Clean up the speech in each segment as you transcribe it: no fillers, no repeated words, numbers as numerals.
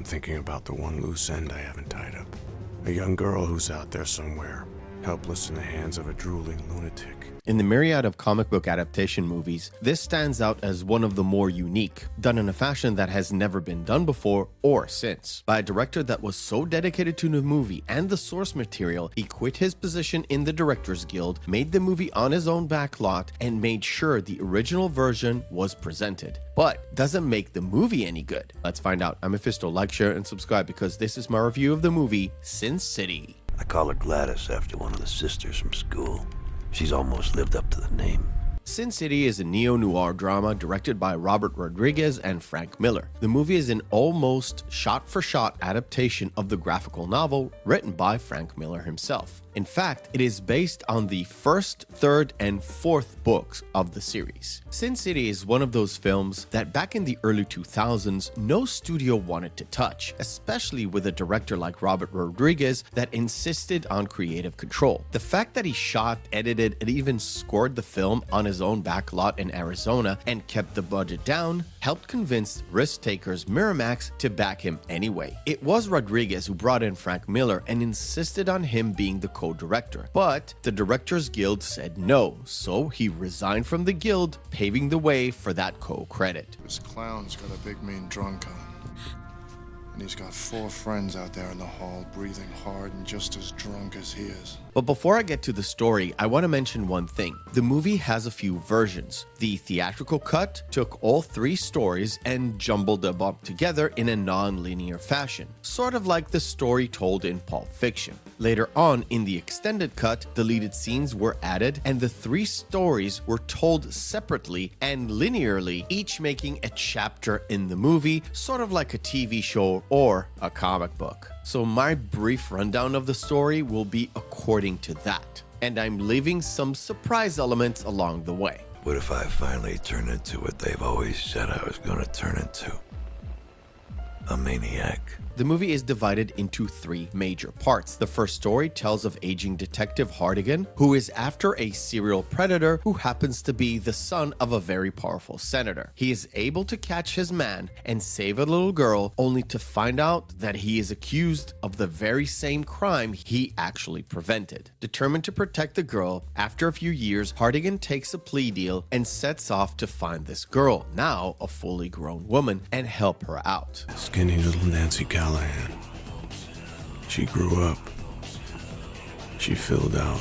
thinking about the one loose end I haven't tied up. A young girl who's out there somewhere, helpless in the hands of a drooling lunatic. In the myriad of comic book adaptation movies, this stands out as one of the more unique, done in a fashion that has never been done before or since. By a director that was so dedicated to the movie and the source material, he quit his position in the Directors Guild, made the movie on his own backlot, and made sure the original version was presented. But doesn't make the movie any good. Let's find out. I'm Meffistoe. Like, share, and subscribe because this is my review of the movie Sin City. I call her Gladys after one of the sisters from school. She's almost lived up to the name. Sin City is a neo-noir drama directed by Robert Rodriguez and Frank Miller. The movie is an almost shot-for-shot adaptation of the graphical novel written by Frank Miller himself. In fact, it is based on the first, third, and fourth books of the series. Sin City is one of those films that back in the early 2000s, no studio wanted to touch, especially with a director like Robert Rodriguez that insisted on creative control. The fact that he shot, edited, and even scored the film on his own backlot in Arizona and kept the budget down helped convince risk takers Miramax to back him anyway. It was Rodriguez who brought in Frank Miller and insisted on him being the co-director, but the Directors Guild said no, so he resigned from the guild, paving the way for that co-credit. This clown's got a big mean drunk on. And he's got 4 friends out there in the hall, breathing hard and just as drunk as he is. But before I get to the story, I want to mention one thing. The movie has a few versions. The theatrical cut took all 3 stories and jumbled them up together in a non-linear fashion, sort of like the story told in Pulp Fiction. Later on, in the extended cut, deleted scenes were added and the 3 stories were told separately and linearly, each making a chapter in the movie, sort of like a TV show or a comic book. So my brief rundown of the story will be according to that, and I'm leaving some surprise elements along the way. What if I finally turn into what they've always said I was gonna turn into? A maniac. The movie is divided into 3 major parts. The first story tells of aging detective Hartigan, who is after a serial predator who happens to be the son of a very powerful senator. He is able to catch his man and save a little girl, only to find out that he is accused of the very same crime he actually prevented. Determined to protect the girl, after a few years, Hartigan takes a plea deal and sets off to find this girl, now a fully grown woman, and help her out. Skinny little Nancy Callahan. She grew up. She filled out.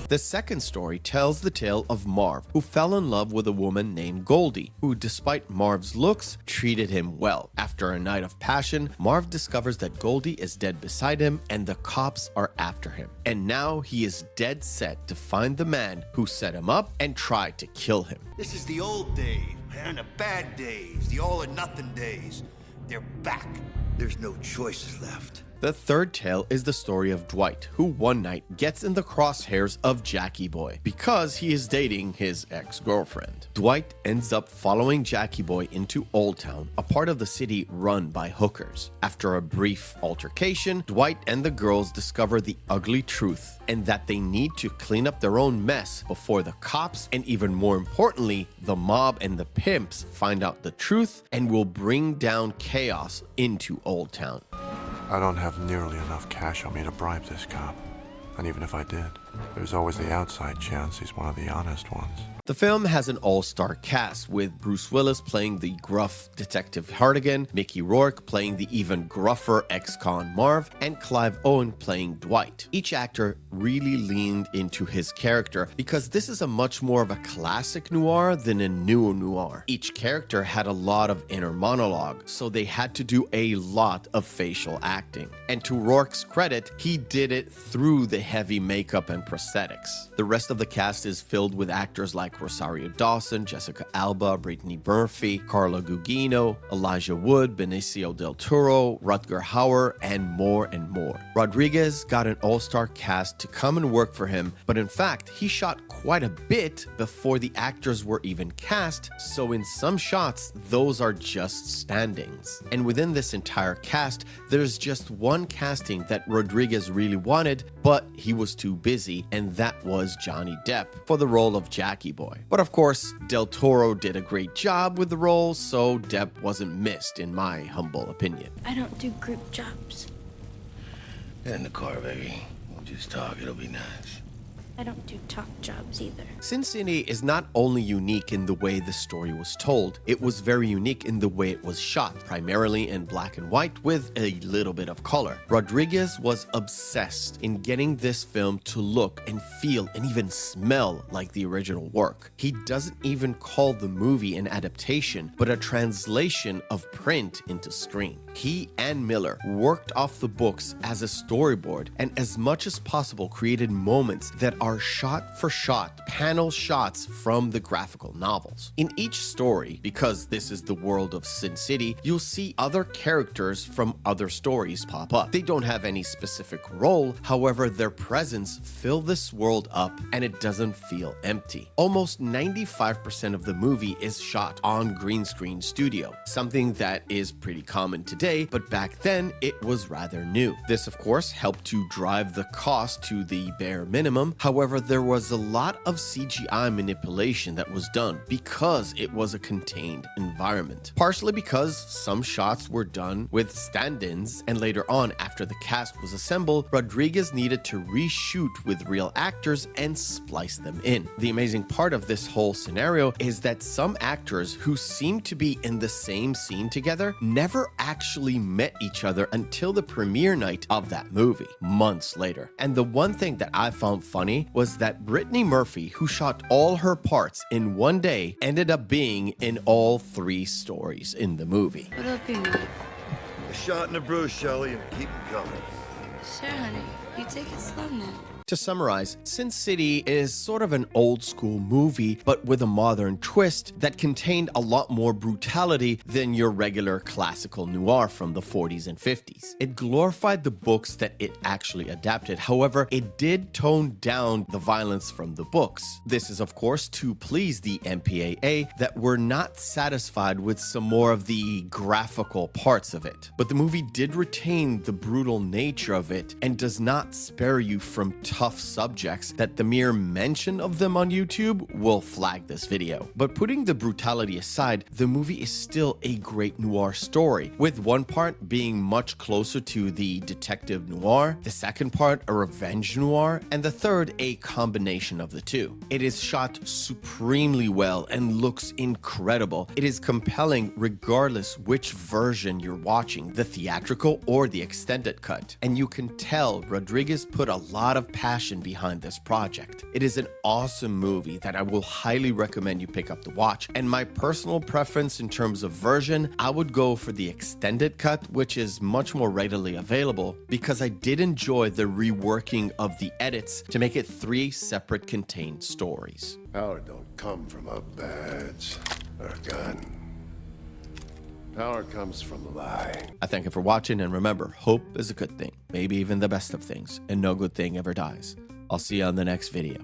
The second story tells the tale of Marv, who fell in love with a woman named Goldie, who despite Marv's looks, treated him well. After a night of passion, Marv discovers that Goldie is dead beside him and the cops are after him. And now he is dead set to find the man who set him up and tried to kill him. This is the old days, man, the bad days, the all or nothing days. They're back. There's no choices left. The third tale is the story of Dwight, who one night gets in the crosshairs of Jackie Boy because he is dating his ex-girlfriend. Dwight ends up following Jackie Boy into Old Town, a part of the city run by hookers. After a brief altercation, Dwight and the girls discover the ugly truth and that they need to clean up their own mess before the cops and, even more importantly, the mob and the pimps find out the truth and will bring down chaos into Old Town. I don't have nearly enough cash on me to bribe this cop. And even if I did, there's always the outside chance he's one of the honest ones. The film has an all-star cast, with Bruce Willis playing the gruff Detective Hartigan, Mickey Rourke playing the even gruffer ex-con Marv, and Clive Owen playing Dwight. Each actor really leaned into his character because this is a much more of a classic noir than a neo-noir. Each character had a lot of inner monologue, so they had to do a lot of facial acting. And to Rourke's credit, he did it through the heavy makeup and prosthetics. The rest of the cast is filled with actors like Rosario Dawson, Jessica Alba, Brittany Murphy, Carla Gugino, Elijah Wood, Benicio del Toro, Rutger Hauer, and more and more. Rodriguez got an all-star cast to come and work for him, but in fact, he shot quite a bit before the actors were even cast, so in some shots, those are just standings. And within this entire cast, there's just one casting that Rodriguez really wanted, but he was too busy, and that was Johnny Depp for the role of Jackie Boy. enjoy. But of course, Del Toro did a great job with the role, so Depp wasn't missed in my humble opinion. I don't do group jobs. Get in the car, baby. We'll just talk. It'll be nice. I don't do talk jobs either. Sin City is not only unique in the way the story was told, it was very unique in the way it was shot, primarily in black and white with a little bit of color. Rodriguez was obsessed in getting this film to look and feel and even smell like the original work. He doesn't even call the movie an adaptation, but a translation of print into screen. He and Miller worked off the books as a storyboard and as much as possible created moments that are shot for shot panel shots from the graphical novels. In each story, because this is the world of Sin City, you'll see other characters from other stories pop up. They don't have any specific role, however, their presence fill this world up and it doesn't feel empty. Almost 95% of the movie is shot on green screen studio, something that is pretty common today, but back then it was rather new. This of course helped to drive the cost to the bare minimum. However, there was a lot of CGI manipulation that was done because it was a contained environment. Partially because some shots were done with stand-ins, and later on, after the cast was assembled, Rodriguez needed to reshoot with real actors and splice them in. The amazing part of this whole scenario is that some actors who seem to be in the same scene together never actually met each other until the premiere night of that movie, months later. And the one thing that I found funny was that Brittany Murphy, who shot all her parts in one day, ended up being in all 3 stories in the movie. What up, you? A shot in the bruise, Shelley, and keep it going. Sure, honey. You take it slow now. To summarize, Sin City is sort of an old school movie, but with a modern twist that contained a lot more brutality than your regular classical noir from the 40s and 50s. It glorified the books that it actually adapted, however, it did tone down the violence from the books. This is of course to please the MPAA that were not satisfied with some more of the graphical parts of it. But the movie did retain the brutal nature of it and does not spare you from tough subjects that the mere mention of them on YouTube will flag this video. But putting the brutality aside, the movie is still a great noir story, with one part being much closer to the detective noir, the second part a revenge noir, and the third a combination of the two. It is shot supremely well and looks incredible. It is compelling regardless which version you're watching, the theatrical or the extended cut. And you can tell Rodriguez put a lot of passion behind this project. It is an awesome movie that I will highly recommend you pick up to watch. And my personal preference in terms of version, I would go for the extended cut, which is much more readily available, because I did enjoy the reworking of the edits to make it 3 separate contained stories. Power don't come from a badge or a gun. Power comes from lying. I thank you for watching, and remember, hope is a good thing, maybe even the best of things, and no good thing ever dies. I'll see you on the next video.